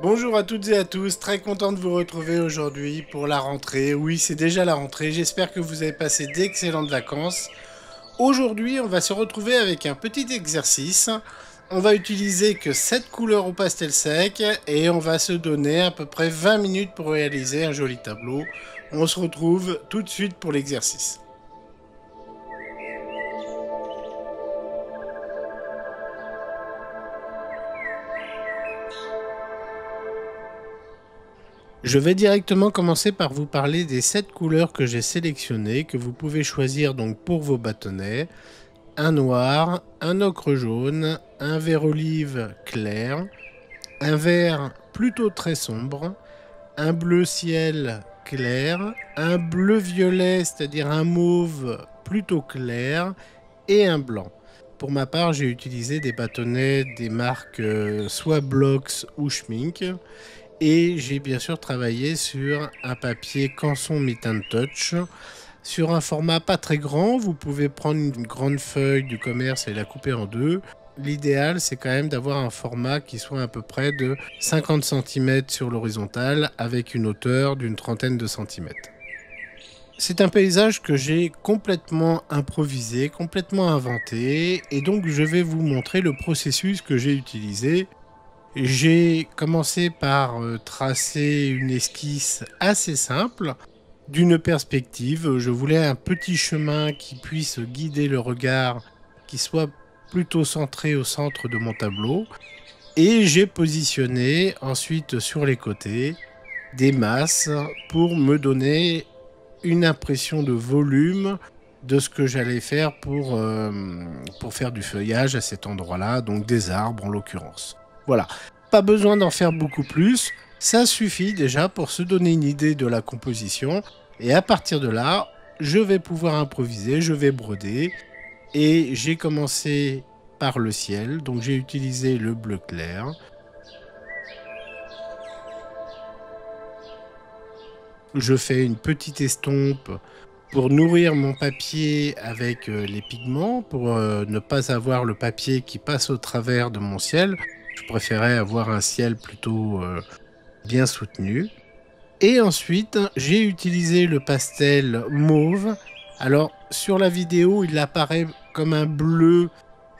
Bonjour à toutes et à tous, très content de vous retrouver aujourd'hui pour la rentrée. Oui, c'est déjà la rentrée, j'espère que vous avez passé d'excellentes vacances. Aujourd'hui, on va se retrouver avec un petit exercice. On va utiliser que 7 couleurs au pastel sec et on va se donner à peu près 20 minutes pour réaliser un joli tableau. On se retrouve tout de suite pour l'exercice. Je vais directement commencer par vous parler des 7 couleurs que j'ai sélectionnées, que vous pouvez choisir donc pour vos bâtonnets. Un noir, un ocre jaune, un vert olive clair, un vert plutôt très sombre, un bleu ciel clair, un bleu violet, c'est-à-dire un mauve plutôt clair, et un blanc. Pour ma part, j'ai utilisé des bâtonnets des marques soit Blox ou Schmink. Et j'ai bien sûr travaillé sur un papier Canson Meet and Touch, sur un format pas très grand. Vous pouvez prendre une grande feuille du commerce et la couper en deux. L'idéal, c'est quand même d'avoir un format qui soit à peu près de 50 cm sur l'horizontale, avec une hauteur d'une trentaine de centimètres. C'est un paysage que j'ai complètement improvisé, complètement inventé, et donc je vais vous montrer le processus que j'ai utilisé. J'ai commencé par tracer une esquisse assez simple d'une perspective. Je voulais un petit chemin qui puisse guider le regard, qui soit plutôt centré au centre de mon tableau. Et j'ai positionné ensuite sur les côtés des masses pour me donner une impression de volume de ce que j'allais faire pour faire du feuillage à cet endroit-là, donc des arbres en l'occurrence. Voilà, pas besoin d'en faire beaucoup plus, ça suffit déjà pour se donner une idée de la composition, et à partir de là, je vais pouvoir improviser, je vais broder, et j'ai commencé par le ciel, donc j'ai utilisé le bleu clair. Je fais une petite estompe pour nourrir mon papier avec les pigments, pour ne pas avoir le papier qui passe au travers de mon ciel. Je préférais avoir un ciel plutôt bien soutenu. Et ensuite, j'ai utilisé le pastel mauve. Alors, sur la vidéo, il apparaît comme un bleu.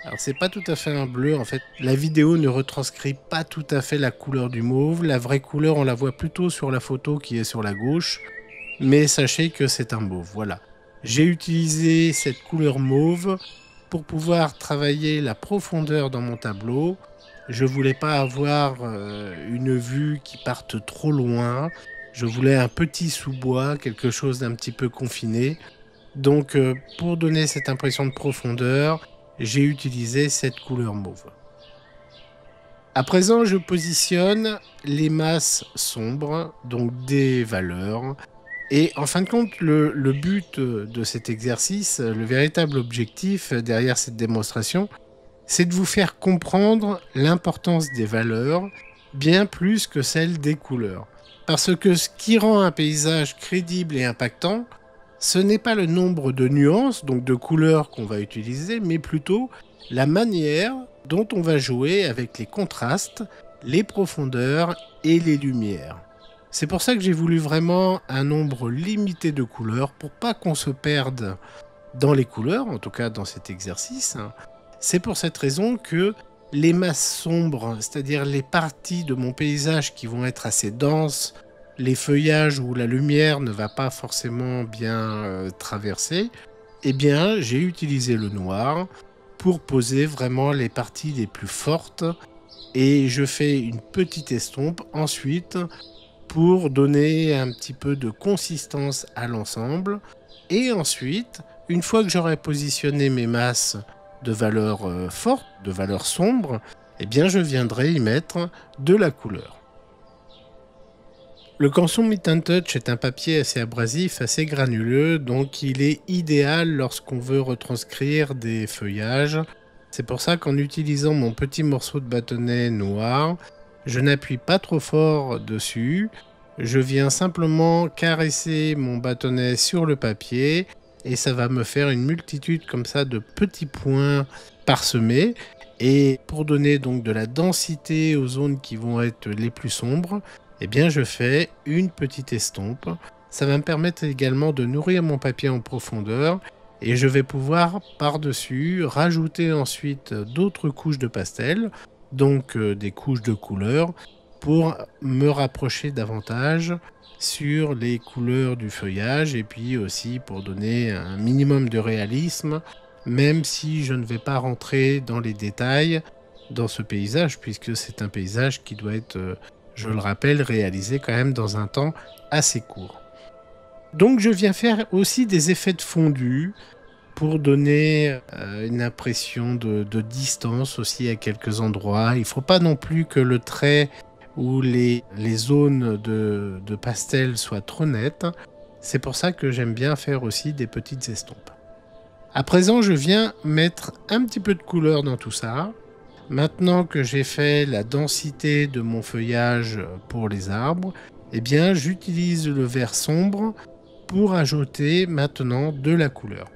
Alors, c'est pas tout à fait un bleu, en fait. La vidéo ne retranscrit pas tout à fait la couleur du mauve. La vraie couleur, on la voit plutôt sur la photo qui est sur la gauche. Mais sachez que c'est un mauve, voilà. J'ai utilisé cette couleur mauve pour pouvoir travailler la profondeur dans mon tableau. Je voulais pas avoir une vue qui parte trop loin. Je voulais un petit sous-bois, quelque chose d'un petit peu confiné. Donc pour donner cette impression de profondeur, j'ai utilisé cette couleur mauve. À présent, je positionne les masses sombres, donc des valeurs. Et en fin de compte, le but de cet exercice, le véritable objectif derrière cette démonstration, c'est de vous faire comprendre l'importance des valeurs bien plus que celle des couleurs. Parce que ce qui rend un paysage crédible et impactant, ce n'est pas le nombre de nuances, donc de couleurs qu'on va utiliser, mais plutôt la manière dont on va jouer avec les contrastes, les profondeurs et les lumières. C'est pour ça que j'ai voulu vraiment un nombre limité de couleurs pour pas qu'on se perde dans les couleurs, en tout cas dans cet exercice. C'est pour cette raison que les masses sombres, c'est-à-dire les parties de mon paysage qui vont être assez denses, les feuillages où la lumière ne va pas forcément bien traverser, eh bien j'ai utilisé le noir pour poser vraiment les parties les plus fortes, et je fais une petite estompe ensuite pour donner un petit peu de consistance à l'ensemble. Et ensuite, une fois que j'aurai positionné mes masses de valeur forte, de valeur sombre, eh bien je viendrai y mettre de la couleur. Le Canson Meet and Touch est un papier assez abrasif, assez granuleux, donc il est idéal lorsqu'on veut retranscrire des feuillages. C'est pour ça qu'en utilisant mon petit morceau de bâtonnet noir, je n'appuie pas trop fort dessus, je viens simplement caresser mon bâtonnet sur le papier et ça va me faire une multitude comme ça de petits points parsemés. Et pour donner donc de la densité aux zones qui vont être les plus sombres, eh bien je fais une petite estompe. Ça va me permettre également de nourrir mon papier en profondeur et je vais pouvoir par-dessus rajouter ensuite d'autres couches de pastel, donc des couches de couleurs, pour me rapprocher davantage sur les couleurs du feuillage et puis aussi pour donner un minimum de réalisme, même si je ne vais pas rentrer dans les détails dans ce paysage, puisque c'est un paysage qui doit être, je le rappelle, réalisé quand même dans un temps assez court. Donc je viens faire aussi des effets de fondu pour donner une impression de distance aussi à quelques endroits. Il ne faut pas non plus que le trait ou les zones de pastel soient trop nettes. C'est pour ça que j'aime bien faire aussi des petites estompes. À présent, je viens mettre un petit peu de couleur dans tout ça. Maintenant que j'ai fait la densité de mon feuillage pour les arbres, eh bien, j'utilise le vert sombre pour ajouter maintenant de la couleur.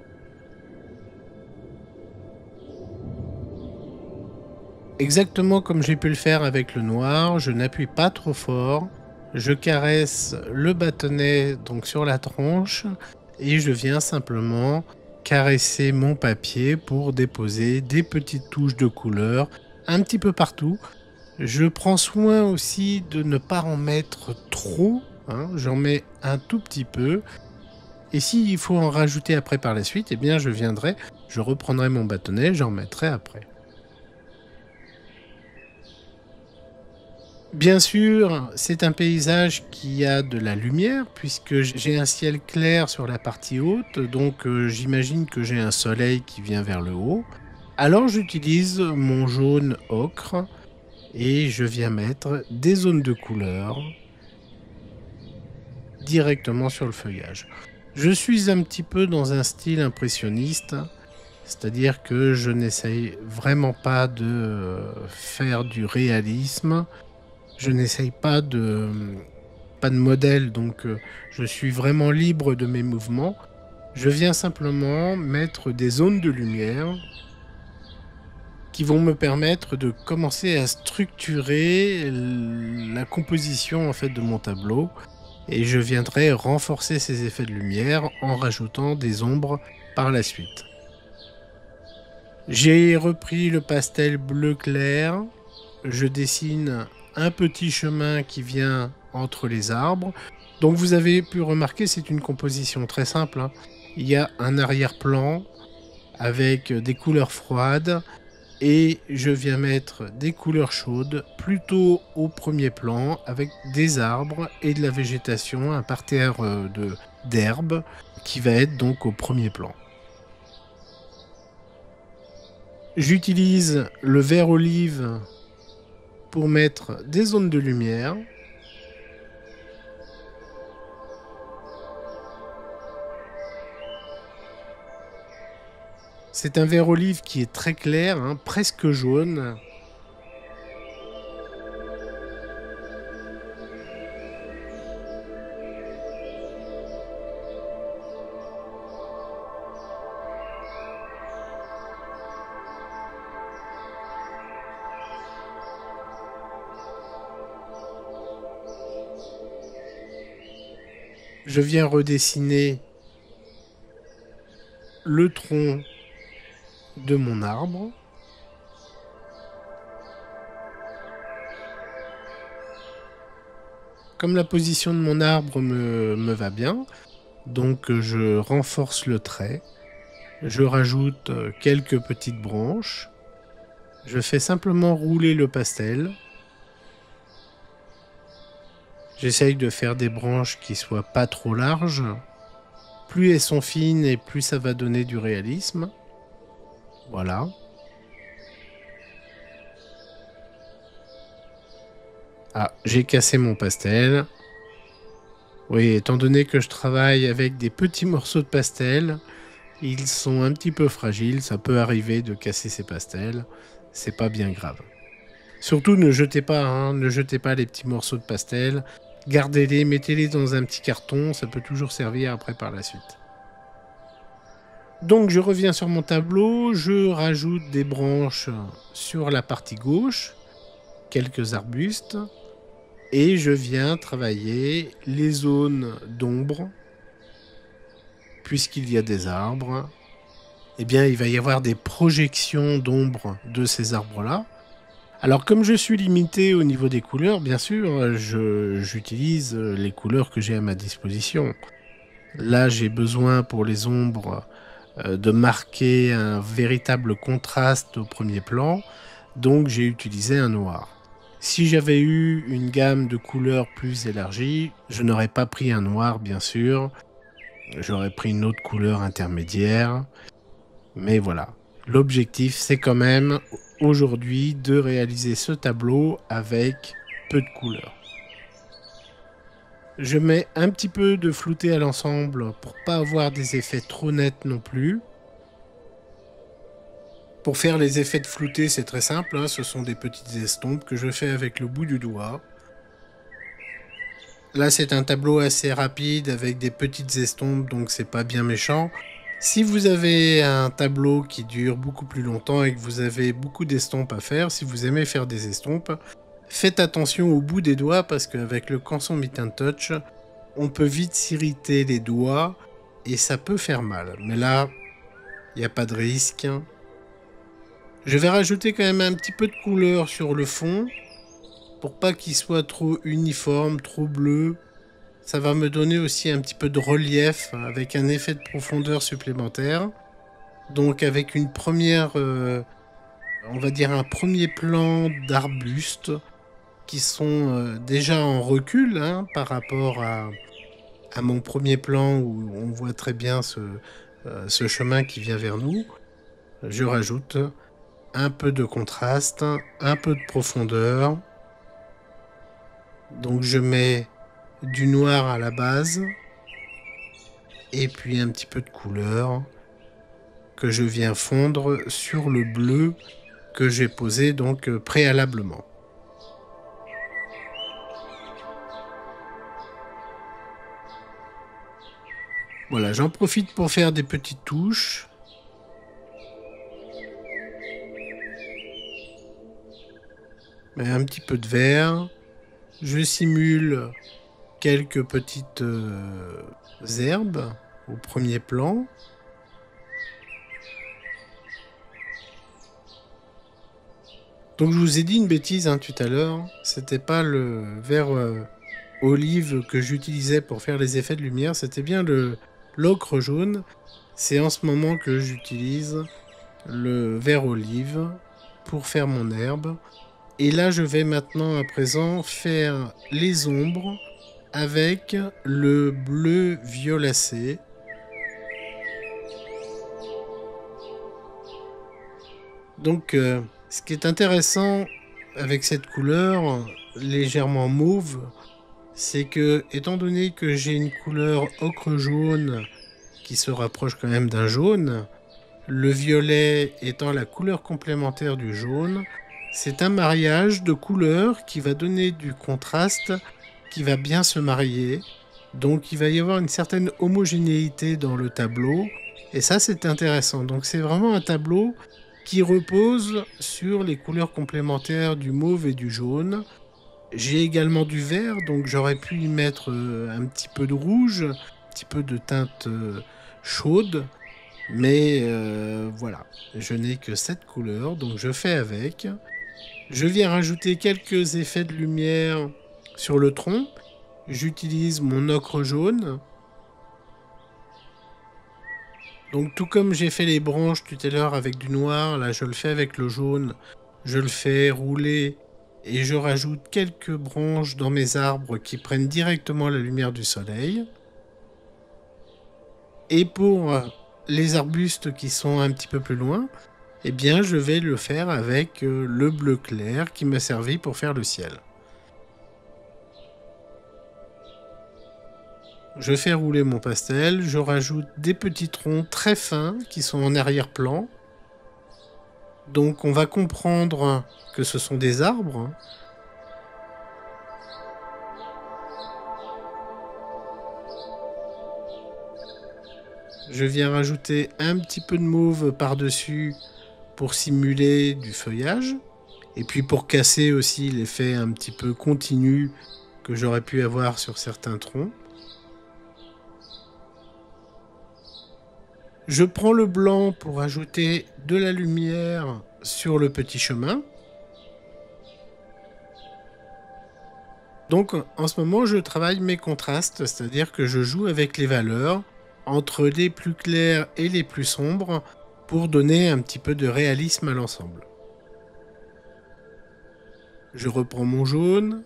Exactement comme j'ai pu le faire avec le noir, je n'appuie pas trop fort, je caresse le bâtonnet donc sur la tronche et je viens simplement caresser mon papier pour déposer des petites touches de couleur un petit peu partout. Je prends soin aussi de ne pas en mettre trop, hein, j'en mets un tout petit peu. Et s'il faut en rajouter après par la suite, eh bien je reprendrai mon bâtonnet, j'en mettrai après. Bien sûr, c'est un paysage qui a de la lumière puisque j'ai un ciel clair sur la partie haute, donc j'imagine que j'ai un soleil qui vient vers le haut. Alors j'utilise mon jaune ocre et je viens mettre des zones de couleur directement sur le feuillage. Je suis un petit peu dans un style impressionniste, c'est-à-dire que je n'essaye vraiment pas de faire du réalisme. Je n'essaye pas de modèle, donc je suis vraiment libre de mes mouvements. Je viens simplement mettre des zones de lumière qui vont me permettre de commencer à structurer la composition en fait de mon tableau. Et je viendrai renforcer ces effets de lumière en rajoutant des ombres par la suite. J'ai repris le pastel bleu clair. Je dessine un petit chemin qui vient entre les arbres. Donc vous avez pu remarquer, c'est une composition très simple, hein. Il y a un arrière-plan avec des couleurs froides et je viens mettre des couleurs chaudes plutôt au premier plan avec des arbres et de la végétation, un parterre d'herbes qui va être donc au premier plan. J'utilise le vert olive pour mettre des zones de lumière. C'est un vert olive qui est très clair, hein, presque jaune. Je viens redessiner le tronc de mon arbre. Comme la position de mon arbre me va bien, donc je renforce le trait. Je rajoute quelques petites branches. Je fais simplement rouler le pastel. J'essaye de faire des branches qui soient pas trop larges. Plus elles sont fines et plus ça va donner du réalisme. Voilà. Ah, j'ai cassé mon pastel. Oui, étant donné que je travaille avec des petits morceaux de pastel, ils sont un petit peu fragiles, ça peut arriver de casser ces pastels, c'est pas bien grave. Surtout ne jetez pas, hein, ne jetez pas les petits morceaux de pastel, gardez-les, mettez-les dans un petit carton, ça peut toujours servir après par la suite. Donc je reviens sur mon tableau, je rajoute des branches sur la partie gauche, quelques arbustes, et je viens travailler les zones d'ombre. Puisqu'il y a des arbres, eh bien il va y avoir des projections d'ombre de ces arbres-là. Alors comme je suis limité au niveau des couleurs, bien sûr, j'utilise les couleurs que j'ai à ma disposition. Là, j'ai besoin pour les ombres de marquer un véritable contraste au premier plan, donc j'ai utilisé un noir. Si j'avais eu une gamme de couleurs plus élargie, je n'aurais pas pris un noir, bien sûr. J'aurais pris une autre couleur intermédiaire. Mais voilà, l'objectif, c'est quand même aujourd'hui de réaliser ce tableau avec peu de couleurs. Je mets un petit peu de flouté à l'ensemble pour pas avoir des effets trop nets non plus. Pour faire les effets de flouté, c'est très simple, hein, ce sont des petites estompes que je fais avec le bout du doigt. Là, c'est un tableau assez rapide avec des petites estompes, donc c'est pas bien méchant. Si vous avez un tableau qui dure beaucoup plus longtemps et que vous avez beaucoup d'estompes à faire, si vous aimez faire des estompes, faites attention au bout des doigts parce qu'avec le Canson Meet and Touch, on peut vite s'irriter les doigts et ça peut faire mal. Mais là, il n'y a pas de risque. Je vais rajouter quand même un petit peu de couleur sur le fond pour pas qu'il soit trop uniforme, trop bleu. Ça va me donner aussi un petit peu de relief avec un effet de profondeur supplémentaire. Donc avec une première, on va dire un premier plan d'arbustes qui sont déjà en recul hein, par rapport à mon premier plan où on voit très bien ce chemin qui vient vers nous. Je rajoute un peu de contraste, un peu de profondeur. Donc je mets du noir à la base et puis un petit peu de couleur que je viens fondre sur le bleu que j'ai posé donc préalablement. Voilà, j'en profite pour faire des petites touches. Mais un petit peu de vert. Je simule quelques petites herbes au premier plan. Donc je vous ai dit une bêtise hein, tout à l'heure. C'était pas le vert olive que j'utilisais pour faire les effets de lumière. C'était bien l'ocre jaune. C'est en ce moment que j'utilise le vert olive pour faire mon herbe. Et là, je vais maintenant, à présent, faire les ombres avec le bleu violacé. Donc, ce qui est intéressant avec cette couleur légèrement mauve, c'est que, étant donné que j'ai une couleur ocre jaune qui se rapproche quand même d'un jaune, le violet étant la couleur complémentaire du jaune, c'est un mariage de couleurs qui va donner du contraste, qui va bien se marier. Donc il va y avoir une certaine homogénéité dans le tableau. Et ça c'est intéressant. Donc c'est vraiment un tableau qui repose sur les couleurs complémentaires du mauve et du jaune. J'ai également du vert, donc j'aurais pu y mettre un petit peu de rouge, un petit peu de teinte chaude. Mais voilà, je n'ai que cette couleur, donc je fais avec. Je viens rajouter quelques effets de lumière sur le tronc. J'utilise mon ocre jaune. Donc tout comme j'ai fait les branches tout à l'heure avec du noir, là je le fais avec le jaune. Je le fais rouler et je rajoute quelques branches dans mes arbres qui prennent directement la lumière du soleil. Et pour les arbustes qui sont un petit peu plus loin, eh bien je vais le faire avec le bleu clair qui m'a servi pour faire le ciel. Je fais rouler mon pastel, je rajoute des petits troncs très fins qui sont en arrière-plan. Donc on va comprendre que ce sont des arbres. Je viens rajouter un petit peu de mauve par-dessus pour simuler du feuillage. Et puis pour casser aussi l'effet un petit peu continu que j'aurais pu avoir sur certains troncs. Je prends le blanc pour ajouter de la lumière sur le petit chemin. Donc en ce moment, je travaille mes contrastes, c'est-à-dire que je joue avec les valeurs entre les plus clairs et les plus sombres pour donner un petit peu de réalisme à l'ensemble. Je reprends mon jaune,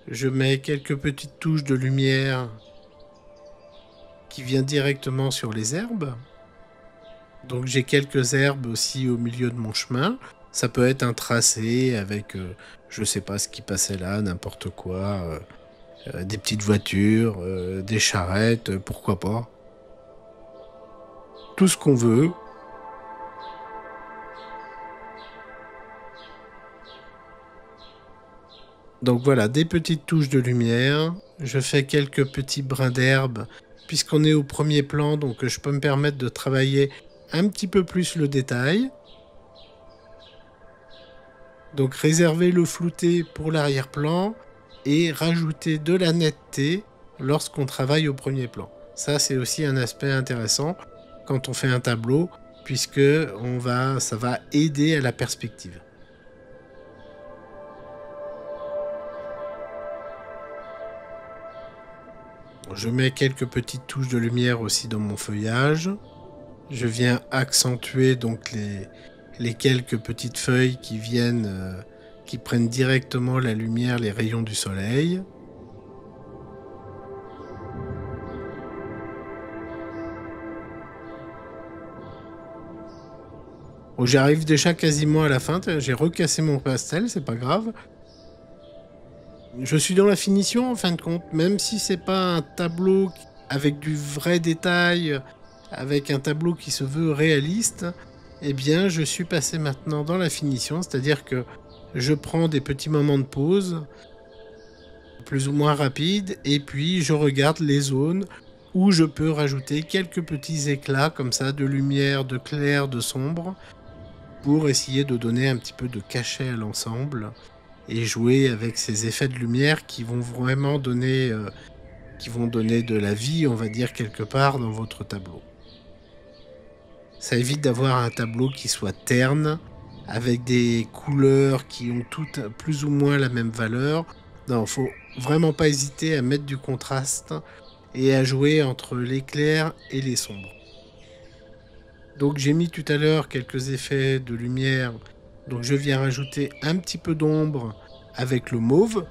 je mets quelques petites touches de lumière qui vient directement sur les herbes. Donc j'ai quelques herbes aussi au milieu de mon chemin. Ça peut être un tracé avec, je sais pas ce qui passait là, n'importe quoi, des petites voitures, des charrettes, pourquoi pas. Tout ce qu'on veut. Donc voilà, des petites touches de lumière. Je fais quelques petits brins d'herbe, puisqu'on est au premier plan, donc je peux me permettre de travailler un petit peu plus le détail. Donc réserver le flouté pour l'arrière-plan et rajouter de la netteté lorsqu'on travaille au premier plan. Ça, c'est aussi un aspect intéressant quand on fait un tableau, puisque ça va aider à la perspective. Je mets quelques petites touches de lumière aussi dans mon feuillage. Je viens accentuer donc les quelques petites feuilles qui viennent, qui prennent directement la lumière, les rayons du soleil. Bon, j'arrive déjà quasiment à la fin, j'ai recassé mon pastel, c'est pas grave. Je suis dans la finition en fin de compte, même si c'est pas un tableau avec du vrai détail, avec un tableau qui se veut réaliste, eh bien je suis passé maintenant dans la finition, c'est-à-dire que je prends des petits moments de pause, plus ou moins rapides, et puis je regarde les zones où je peux rajouter quelques petits éclats comme ça de lumière, de clair, de sombre, pour essayer de donner un petit peu de cachet à l'ensemble et jouer avec ces effets de lumière qui vont vraiment donner, de la vie, on va dire, quelque part dans votre tableau. Ça évite d'avoir un tableau qui soit terne, avec des couleurs qui ont toutes plus ou moins la même valeur. Non, faut vraiment pas hésiter à mettre du contraste et à jouer entre les clairs et les sombres. Donc j'ai mis tout à l'heure quelques effets de lumière. Donc je viens rajouter un petit peu d'ombre avec le mauve.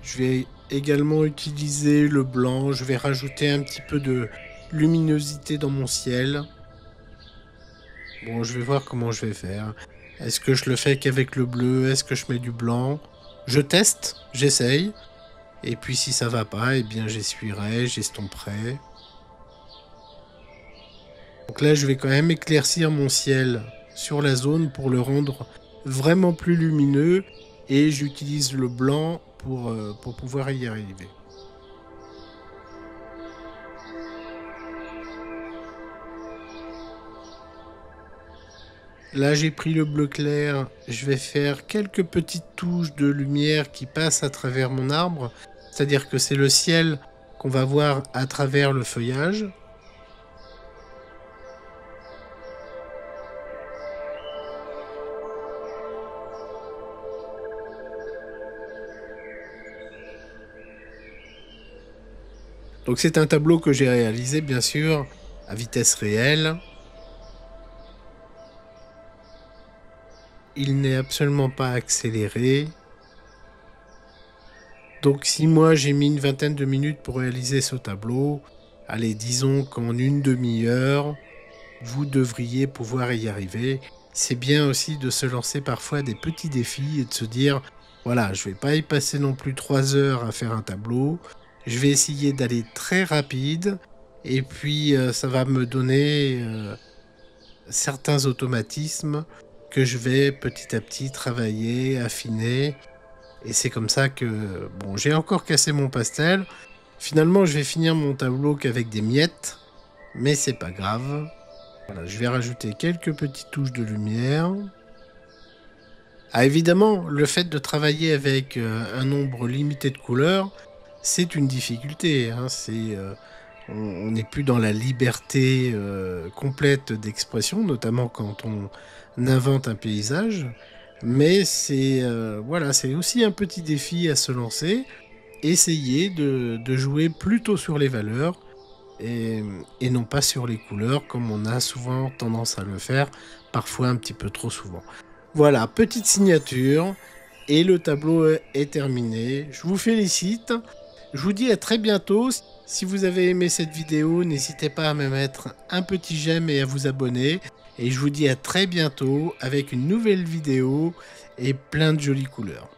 Je vais également utiliser le blanc. Je vais rajouter un petit peu de luminosité dans mon ciel. Bon, je vais voir comment je vais faire. Est-ce que je le fais qu'avec le bleu? Est-ce que je mets du blanc? Je teste, j'essaye. Et puis si ça va pas, eh bien j'essuierai, j'estomperai. Donc là, je vais quand même éclaircir mon ciel sur la zone pour le rendre vraiment plus lumineux. Et j'utilise le blanc pour pouvoir y arriver. Là, j'ai pris le bleu clair. Je vais faire quelques petites touches de lumière qui passent à travers mon arbre. C'est-à-dire que c'est le ciel qu'on va voir à travers le feuillage. Donc c'est un tableau que j'ai réalisé, bien sûr, à vitesse réelle. Il n'est absolument pas accéléré. Donc si moi j'ai mis une vingtaine de minutes pour réaliser ce tableau, allez, disons qu'en une demi-heure, vous devriez pouvoir y arriver. C'est bien aussi de se lancer parfois des petits défis et de se dire, voilà, je vais pas y passer non plus 3 heures à faire un tableau. Je vais essayer d'aller très rapide et puis ça va me donner certains automatismes que je vais petit à petit travailler, affiner Et c'est comme ça que, bon, j'ai encore cassé mon pastel. Finalement, je vais finir mon tableau qu'avec des miettes, mais c'est pas grave. Voilà, je vais rajouter quelques petites touches de lumière. Ah, évidemment, le fait de travailler avec un nombre limité de couleurs, c'est une difficulté, hein. On n'est plus dans la liberté complète d'expression, notamment quand on invente un paysage. Mais voilà, c'est aussi un petit défi à se lancer. Essayer de jouer plutôt sur les valeurs et, et non pas sur les couleurs, comme on a souvent tendance à le faire, parfois un petit peu trop souvent. Voilà, petite signature, et le tableau est terminé. Je vous félicite, je vous dis à très bientôt. Si vous avez aimé cette vidéo, n'hésitez pas à me mettre un petit j'aime et à vous abonner. Et je vous dis à très bientôt avec une nouvelle vidéo et plein de jolies couleurs.